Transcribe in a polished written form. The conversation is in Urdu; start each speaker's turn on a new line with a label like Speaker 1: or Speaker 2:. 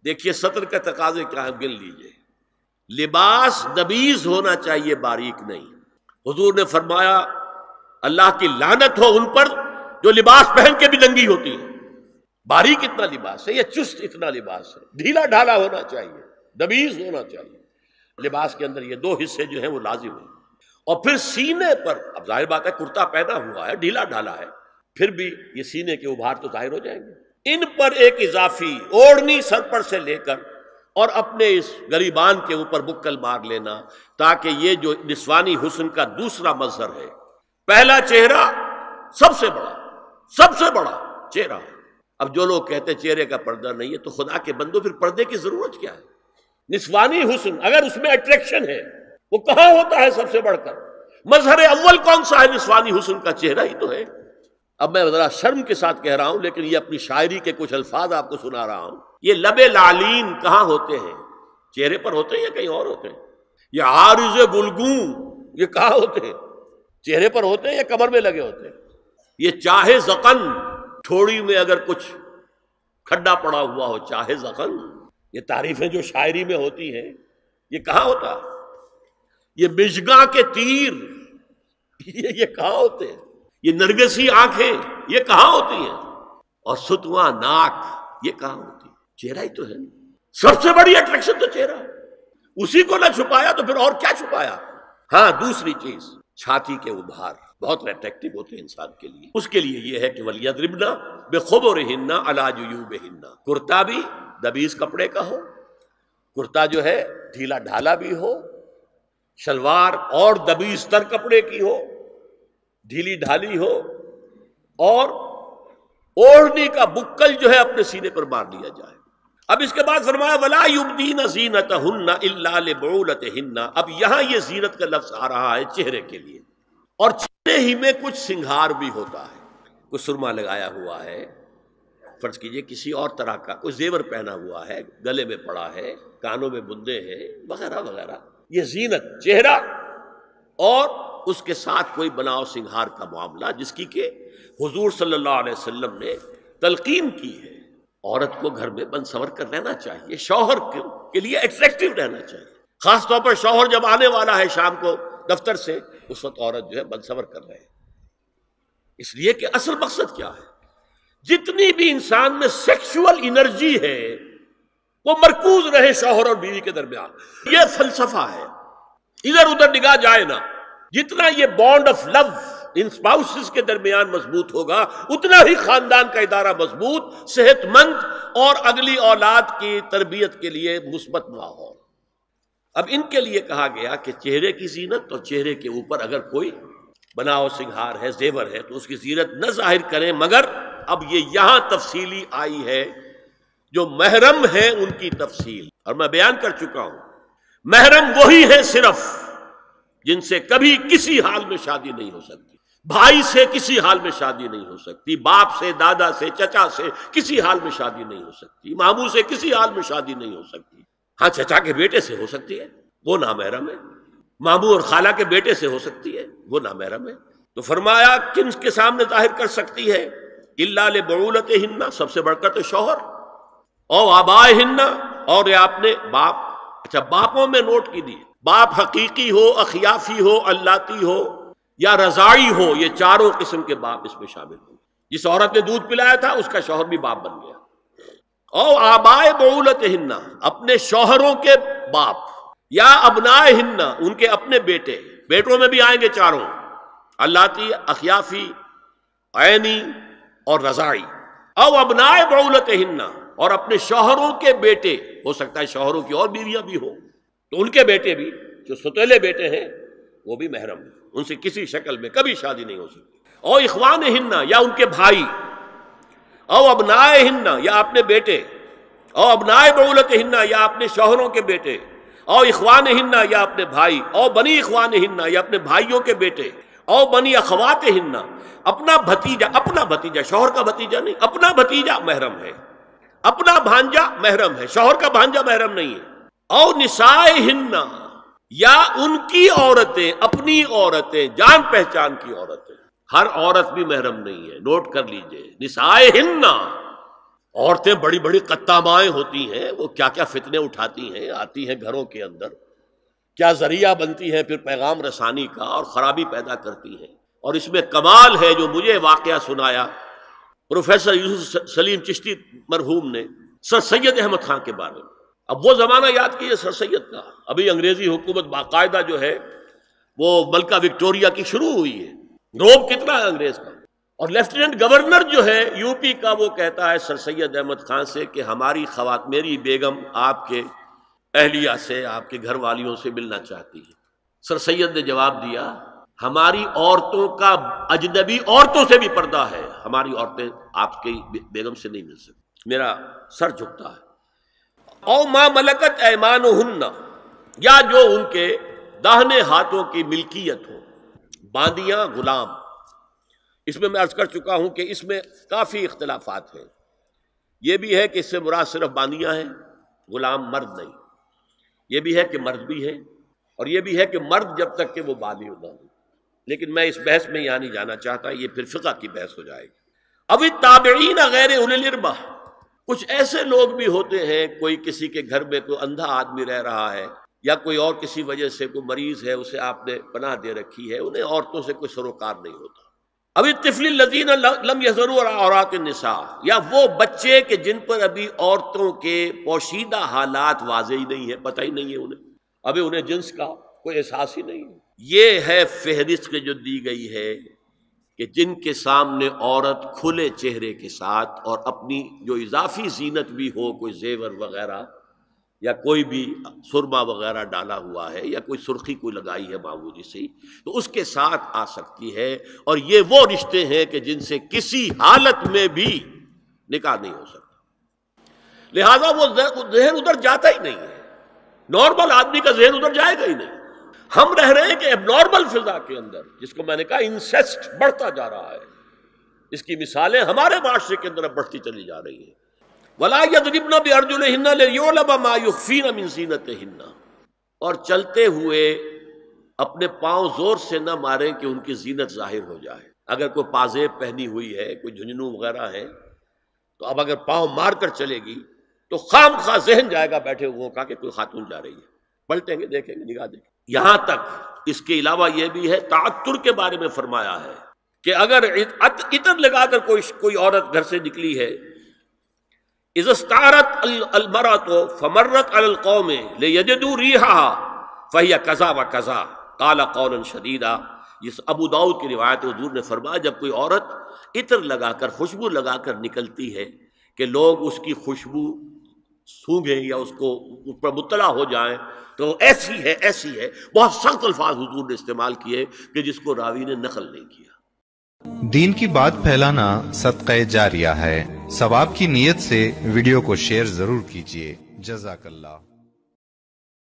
Speaker 1: دیکھیے سطر کا تقاضے کیا ہے، گن لیجئے. لباس نبیز ہونا چاہیے، باریک نہیں. حضور نے فرمایا اللہ کی لعنت ہو ان پر جو لباس پہن کے بھی ننگی ہوتی ہے. باریک اتنا لباس ہے یا چست اتنا لباس ہے، ڈھیلا ڈھالا ہونا چاہیے، نبیز ہونا چاہیے. لباس کے اندر یہ دو حصے جو ہیں وہ لازم ہیں. اور پھر سینے پر، اب ظاہر بات ہے کرتا پہنا ہوا ہے، ڈھیلا ڈھالا ہے، پھر بھی یہ سینے کے ابھار تو ظاہر ہو جائیں گے. ان پر ایک اضافی اوڑھنی سر پر سے لے کر اور اپنے اس گریبان کے اوپر بکل مار لینا، تاکہ یہ جو نسوانی حسن کا دوسرا مظہر ہے، پہلا چہرہ سب سے بڑا چہرہ ہے. اب جو لوگ کہتے ہیں چہرے کا پردہ نہیں ہے، تو خدا کے بندو پھر پردے کی ضرورت کیا ہے؟ نسوانی حسن اگر اس میں اٹریکشن ہے، وہ کہاں ہوتا ہے سب سے بڑھ کر؟ مظہر اول کون سا ہے؟ نسوانی حسن کا چہرہ ہی تو ہے. اب میں ذرا شرم کے ساتھ کہہ رہا ہوں، لیکن یہ اپنی شاعری کے کچھ الفاظ آپ کو سنا رہا ہوں. یہ لب لعلین کہاں ہوتے ہیں؟ چہرے پر ہوتے ہیں یا کہیں اور ہوتے ہیں؟ یہ عارض گلگوں یہ کہاں ہوتے ہیں؟ چہرے پر ہوتے ہیں یا کمر میں لگے ہوتے ہیں؟ یہ چاہے زقن، تھوڑی میں اگر کچھ کھڈا پڑا ہوا ہو، چاہے زقن، یہ تعریفیں جو شاعری میں ہوتی ہیں یہ کہاں ہوتا؟ یہ مژگاں کے تیر یہ کہاں ہوتے ہیں؟ یہ نرگسی آنکھیں یہ کہاں ہوتی ہیں؟ اور ستواں ناک یہ کہاں ہوتی ہے؟ چہرہ ہی تو ہے. سب سے بڑی اٹریکشن تو چہرہ ہے. اسی کو نہ چھپایا تو پھر اور کیا چھپایا؟ ہاں دوسری چیز، چھاتی کے ابھار بہت اٹریکٹیو ہوتے ہیں انسان کے لیے. اس کے لیے یہ ہے کہ وَلْيَضْرِبْنَ بِخُمُرِهِنَّ عَلَىٰ جُيُوبِهِنَّ. کرتا بھی دبیز کپڑے کا ہو، کرتا جو ہے ڈھیلا ڈھالا بھی ہو، شلوار اور دبیز تر کپڑے کی ہو، ڈھیلی ڈھالی ہو، اور اوڑھنی کا بکل جو ہے اپنے سینے پر مار لیا جائے. اب اس کے بعد فرمایا وَلَا يُبْدِينَ زِينَتَهُنَّ إِلَّا لِبُعُولَتِهِنَّ. اب یہاں یہ زینت کا لفظ آ رہا ہے چہرے کے لیے، اور چہرے ہی میں کچھ سنگھار بھی ہوتا ہے. کچھ سرما لگایا ہوا ہے، فرض کیجئے کسی اور طرح کا کوئی زیور پہنا ہوا ہے، گلے میں پڑا ہے، کانوں میں بندے ہیں وغیرہ وغیرہ. یہ زینت چہرہ اور اس کے ساتھ کوئی بناؤ سنگھار کا معاملہ، جس کی کہ حضور صلی اللہ علیہ وسلم نے تلقین کی ہے. عورت کو گھر میں بن سنور کر رہنا چاہیے، شوہر کے لیے اٹریکٹیو رہنا چاہیے. خاص طور پر شوہر جب آنے والا ہے شام کو دفتر سے، اس وقت عورت جو ہے بن سنور کر رہے ہیں. اس لیے کہ اصل مقصد کیا ہے؟ جتنی بھی انسان میں سیکشول انرجی ہے وہ مرکوز رہے شوہر اور بیوی کے درمیان. یہ فلسفہ ہے، ادھر ادھر نگاہ جائے نہ. جتنا یہ بانڈ آف لو ان سپاؤسز کے درمیان مضبوط ہوگا، اتنا ہی خاندان کا ادارہ مضبوط، صحت مند اور اگلی اولاد کی تربیت کے لیے مثبت ماحول. اب ان کے لیے کہا گیا کہ چہرے کی زینت، اور چہرے کے اوپر اگر کوئی بناؤ سنگھار ہے، زیور ہے، تو اس کی زینت نہ ظاہر کریں. مگر اب یہ یہاں تفصیلی آئی ہے، جو محرم ہیں ان کی تفصیل، اور میں بیان کر چکا ہوں. محرم وہی ہے صرف جن سے کبھی کسی حال میں شادی نہیں ہو سکتی. بھائی سے کسی حال میں شادی نہیں ہو سکتی، باپ سے، دادا سے، چچا سے کسی حال میں شادی نہیں ہو سکتی، ماموں سے کسی حال میں شادی نہیں ہو سکتی. ہاں چچا کے بیٹے سے ہو سکتی ہے، وہ نامحرم ہے. ماموں اور خالہ کے بیٹے سے ہو سکتی ہے، وہ نامحرم ہے. تو فرمایا کن کے سامنے ظاہر کر سکتی ہے؟ الا لبعولتہن، سب سے بڑھ کر تو شوہر، او آبائہن، اور یہ آپ نے باپ. اچھا باپوں میں نوٹ کی دی، باپ حقیقی ہو، اخیافی ہو، اللاتی ہو یا رضاعی ہو، یہ چاروں قسم کے باپ اس میں شامل ہوں. جس عورت نے دودھ پلایا تھا اس کا شوہر بھی باپ بن گیا. او آبائے بعولتہن، اپنے شوہروں کے باپ، یا ابنائہن، ان کے اپنے بیٹے. بیٹوں میں بھی آئیں گے چاروں، اللاتی، اخیافی، عینی اور رضاعی. او ابنائے بعولتہن، اور اپنے شوہروں کے بیٹے، ہو سکتا ہے شوہروں کی اور بیویاں بھی ہوں، تو ان کے بیٹے بھی جو ستیلے بیٹے ہیں وہ بھی محرم ہیں، ان سے کسی شکل میں کبھی شادی نہیں ہو سکتی. او اخوانہن، یا ان کے بھائی. او ابنائہن، یا اپنے بیٹے. او ابنائے بعولتہن، یا اپنے شوہروں کے بیٹے. او اخوانہن، یا اپنے بھائی. او بنی اخوانہن، یا اپنے بھائیوں کے بیٹے. او بنی اخواتہن، اپنا بھتیجا. اپنا بھتیجا، شوہر کا بھتیجا نہیں، اپنا بھتیجا محرم ہے. اپنا بھانجا محرم ہے، شوہر کا بھانجا محرم نہیں ہے. او نسائہن، یا ان کی عورتیں، اپنی عورتیں، جان پہچان کی عورتیں. ہر عورت بھی محرم نہیں ہے، نوٹ کر لیجئے. نسائہن، عورتیں بڑی بڑی قطامائیں ہوتی ہیں، وہ کیا کیا فتنے اٹھاتی ہیں، آتی ہیں گھروں کے اندر، کیا ذریعہ بنتی ہیں پھر پیغام رسانی کا، اور خرابی پیدا کرتی ہیں۔ اور اس میں کمال ہے جو مجھے واقعہ سنایا پروفیسر یوسف سلیم چشتی مرحوم نے سر سید احمد خان کے بارے میں۔ اب وہ زمانہ یاد کیجیے سر سید کا، ابھی انگریزی حکومت باقاعدہ جو ہے وہ ملکہ وکٹوریہ کی شروع ہوئی ہے، روب کتنا ہے انگریز کا، اور لیفٹیننٹ گورنر جو ہے یو پی کا وہ کہتا ہے سر سید احمد خان سے کہ ہماری میری بیگم آپ کے اہلیہ سے، آپ کے گھر والیوں سے ملنا چاہتی ہے۔ سر سید نے جواب دیا ہماری عورتوں کا اجنبی عورتوں سے بھی پردہ ہے، ہماری عورتیں آپ کی بیگم سے نہیں مل سکتی۔ میرا سر جھکتا ہے۔ او ما ملکت ایمانہن، یا جو ان کے داہنے ہاتھوں کی ملکیت ہو، باندیاں غلام۔ اس میں عرض کر چکا ہوں کہ اس میں کافی اختلافات ہیں۔ یہ بھی ہے کہ اس سے مراد صرف باندیاں ہیں، غلام مرد نہیں۔ یہ بھی ہے کہ مرد بھی ہے، اور یہ بھی ہے کہ مرد جب تک کہ وہ بالغ نہ ہو۔ لیکن میں اس بحث میں یہاں نہیں جانا چاہتا، یہ پھر فقہ کی بحث ہو جائے گی۔ اب التابعین غیر اولی الاربہ، کچھ ایسے لوگ بھی ہوتے ہیں، کوئی کسی کے گھر میں کوئی اندھا آدمی رہ رہا ہے، یا کوئی اور کسی وجہ سے کوئی مریض ہے، اسے آپ نے پناہ دے رکھی ہے، انہیں عورتوں سے کوئی سروکار نہیں ہوتا۔ اب الطفل الذین لم یظہروا علی عورات النساء، یا وہ بچے کہ جن پر ابھی عورتوں کے پوشیدہ حالات واضح ہی نہیں ہے، پتہ ہی نہیں ہے انہیں، ابھی انہیں جنس کا کوئی احساس ہی نہیں ہے۔ یہ ہے فہرست جو دی گئی ہے کہ جن کے سامنے عورت کھلے چہرے کے ساتھ اور اپنی جو اضافی زینت بھی ہو، کوئی زیور وغیرہ یا کوئی بھی سرما وغیرہ ڈالا ہوا ہے یا کوئی سرخی کوئی لگائی ہے معمولی سی، تو اس کے ساتھ آ سکتی ہے۔ اور یہ وہ رشتے ہیں کہ جن سے کسی حالت میں بھی نکاح نہیں ہو سکتا، لہذا وہ ذہن ادھر جاتا ہی نہیں ہے، نارمل آدمی کا ذہن ادھر جائے گا ہی نہیں۔ ہم رہ رہے ہیں کہ اب نارمل فضا کے اندر، جس کو میں نے کہا انسیسٹ بڑھتا جا رہا ہے، اس کی مثالیں ہمارے معاشرے کے اندر اب بڑھتی چلی جا رہی ہیں۔ وَلَا يَضْرِبْنَ بِأَرْجُلِهِنَّ لِيُعْلَمَ مَا يُخْفِينَ مِن زِينَتِهِنَّ، اور چلتے ہوئے اپنے پاؤں زور سے نہ ماریں کہ ان کی زینت ظاہر ہو جائے۔ اگر کوئی پازیب پہنی ہوئی ہے، کوئی جھنجھنو وغیرہ ہے، تو اب اگر پاؤں مار کر چلے گی تو خام خواہ ذہن جائے گا بیٹھے ہوئے کا کہ کوئی خاتون جا رہی ہے، پلٹیں گے، دیکھیں گے، نگاہ دیں گے۔ یہاں تک اس کے علاوہ یہ بھی ہے، تعطر کے بارے میں فرمایا ہے کہ اگر عطر لگا کر کوئی عورت گھر سے نکلی ہے، اذا استعارت المرأة فمرت على القوم ليجدوا ريحها فهي كذا وكذا قال قولا شديدا۔ یہ ابو داؤد کی روایت ہے، حضور نے فرمایا جب کوئی عورت عطر لگا کر، خوشبو لگا کر نکلتی ہے کہ لوگ اس کی خوشبو سونگیں یا اس پر مطلع ہو جائیں تو ایسی ہے، ایسی ہے، بہت سخت الفاظ حضور نے استعمال کیے کہ جس کو راوی نے نقل نہیں کیا۔
Speaker 2: دین کی بات پھیلانا صدقہ جاریہ ہے، ثواب کی نیت سے ویڈیو کو شیئر ضرور کیجیے۔ جزاک اللہ۔